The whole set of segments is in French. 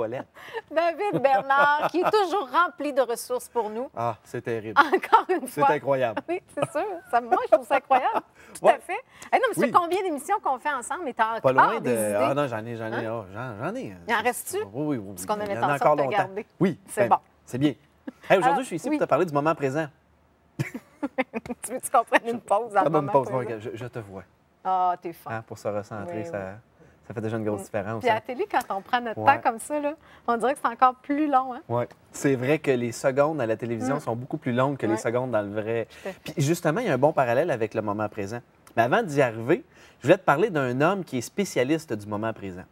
toilette. David Bernard, qui est toujours rempli de ressources pour nous. Ah, c'est terrible. Encore une C'est fois. incroyable. Oui, c'est sûr. Moi, je trouve ça incroyable. Tout Ouais. à fait. Eh non, mais c'est Oui. combien d'émissions qu'on fait ensemble? Et t'as Pas encore loin des de. idées? Ah non, j'en ai. Il en reste-tu? Oui, oui, oui. Parce qu'on avait Il y en a pensé encore te longtemps. garder. Oui. C'est bon. C'est bien. Hey, aujourd'hui, Alors, je suis ici oui. pour te parler du moment présent. Tu veux qu'on prenne une pause dans le Pardonne moment une pause. présent? Non, je te vois. Ah, t'es fin. Hein, pour se recentrer, Oui, ça fait déjà une grosse différence. Puis à Hein? la télé, quand on prend notre Ouais. temps comme ça, là, on dirait que c'est encore plus long. Hein? Oui. C'est vrai que les secondes à la télévision sont beaucoup plus longues que les Ouais. secondes dans le vrai. Tout à fait. Puis justement, il y a un bon parallèle avec le moment présent. Mais avant d'y arriver, je voulais te parler d'un homme qui est spécialiste du moment présent.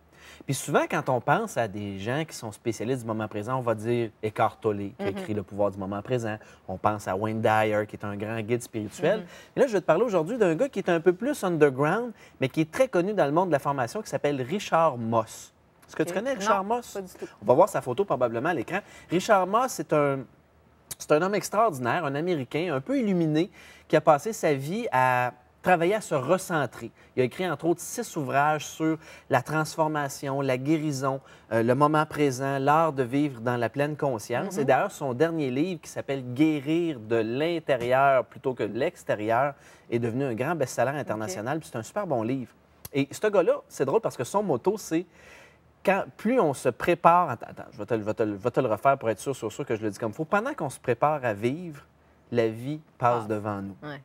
Puis souvent, quand on pense à des gens qui sont spécialistes du moment présent, on va dire Eckhart Tolle, qui a écrit Le pouvoir du moment présent. On pense à Wayne Dyer, qui est un grand guide spirituel. Et là, je vais te parler aujourd'hui d'un gars qui est un peu plus underground, mais qui est très connu dans le monde de la formation, qui s'appelle Richard Moss. Est-ce que tu OK. connais Richard Non, Moss? pas du tout. On va voir sa photo probablement à l'écran. Richard Moss, c'est un homme extraordinaire, un Américain, un peu illuminé, qui a passé sa vie à travailler à se recentrer. Il a écrit, entre autres, 6 ouvrages sur la transformation, la guérison, le moment présent, l'art de vivre dans la pleine conscience. Et d'ailleurs, son dernier livre, qui s'appelle « Guérir de l'intérieur plutôt que de l'extérieur », est devenu un grand best-seller international. Puis c'est un super bon livre. Et ce gars-là, c'est drôle parce que son motto, c'est plus on se prépare... Attends, je vais te le refaire pour être sûr que je le dis comme il faut. Pendant qu'on se prépare à vivre, la vie passe devant nous. Ouais.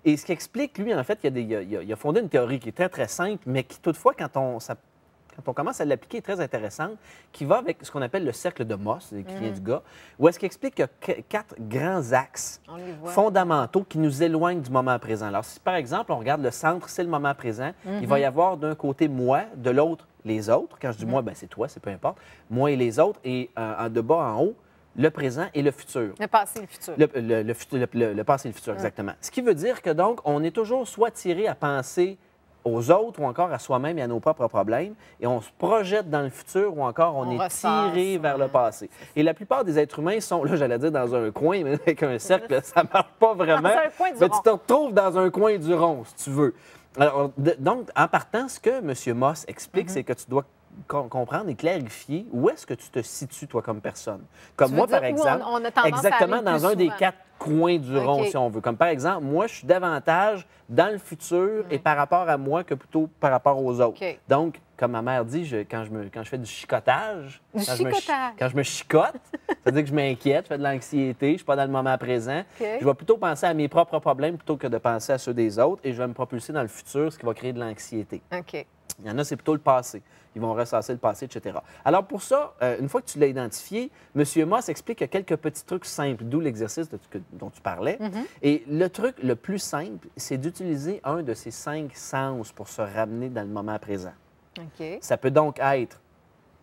Et ce qui explique, lui, en fait, il a fondé une théorie qui est très, très simple, mais qui, toutefois, quand on commence à l'appliquer, est très intéressante, qui va avec ce qu'on appelle le cercle de Moss, qui vient du gars, où est-ce qu'il explique qu'il y a 4 grands axes On les voit. fondamentaux qui nous éloignent du moment présent. Alors, si par exemple, on regarde le centre, c'est le moment présent, il va y avoir d'un côté moi, de l'autre les autres. Quand je dis moi, ben, c'est toi, c'est peu importe. Moi et les autres, et de bas en haut, le présent et le futur. Le passé et le futur. Le passé et le futur, exactement. Ce qui veut dire que donc, on est toujours soit tiré à penser aux autres ou encore à soi-même et à nos propres problèmes, et on se projette dans le futur ou encore on est ressasse, tiré vers le passé. Et la plupart des êtres humains sont, là, j'allais dire dans un coin, mais avec un cercle, ça ne marche pas vraiment. Dans un coin du Mais rond. tu te retrouves dans un coin du rond, si tu veux. Alors, donc, en partant, ce que M. Moss explique, c'est que tu dois comprendre et clarifier où est-ce que tu te situes, toi, comme personne. Comme Tu veux moi, dire par où exemple, on a tendance à exactement aller dans plus un des souvent. 4 coins du rond, OK. si on veut. Comme par exemple, moi, je suis davantage dans le futur et par rapport à moi que plutôt par rapport aux autres. OK. Donc, comme ma mère dit, quand je fais du chicotage, Du quand chicotage. quand je me chicote, c'est-à-dire que je m'inquiète, je fais de l'anxiété, je ne suis pas dans le moment présent, OK. je vais plutôt penser à mes propres problèmes plutôt que de penser à ceux des autres et je vais me propulser dans le futur, ce qui va créer de l'anxiété. OK. Il y en a, c'est plutôt le passé. Ils vont ressasser le passé, etc. Alors, pour ça, une fois que tu l'as identifié, M. Moss explique qu'il y a quelques petits trucs simples, d'où l'exercice dont tu parlais. Et le truc le plus simple, c'est d'utiliser un de ces 5 sens pour se ramener dans le moment présent. OK. Ça peut donc être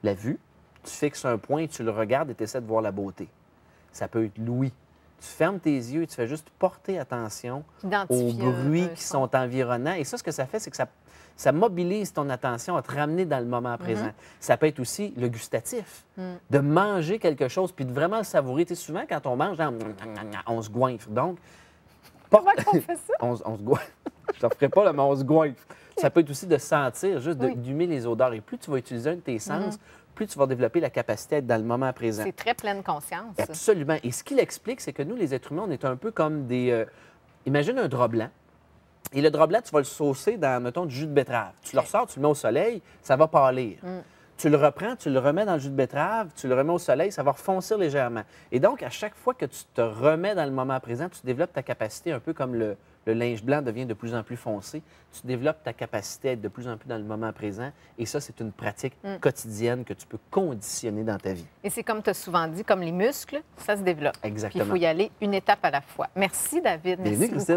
la vue. Tu fixes un point, tu le regardes et tu essaies de voir la beauté. Ça peut être l'ouïe. Tu fermes tes yeux et tu fais juste porter attention aux Identifier bruits un qui son. sont environnants. Et ça, ce que ça fait, c'est que ça mobilise ton attention à te ramener dans le moment présent. Ça peut être aussi le gustatif, de manger quelque chose puis de vraiment le savourer. Tu sais, souvent, quand on mange, on se goinfre. Donc, Comment qu'on fait ça? on se goinfre. Je ne ferai pas, là, mais on se goinfre. Ça peut être aussi de sentir, juste Oui. d'humer les odeurs. Et plus tu vas utiliser un de tes sens, plus tu vas développer la capacité à être dans le moment présent. C'est très pleine conscience. ça. Absolument. Et ce qu'il explique, c'est que nous, les êtres humains, on est un peu comme des... imagine un drap blanc. Et le drap blanc, tu vas le saucer dans, mettons, du jus de betterave. Tu le ressors, tu le mets au soleil, ça va pâlir. Tu le reprends, tu le remets dans le jus de betterave, tu le remets au soleil, ça va refoncir légèrement. Et donc, à chaque fois que tu te remets dans le moment présent, tu développes ta capacité, un peu comme le linge blanc devient de plus en plus foncé, tu développes ta capacité à être de plus en plus dans le moment présent. Et ça, c'est une pratique quotidienne que tu peux conditionner dans ta vie. Et c'est comme tu as souvent dit, comme les muscles, ça se développe. Puis Exactement. il faut y aller une étape à la fois. Merci, David. Merci Bienvenue, beaucoup. Christine.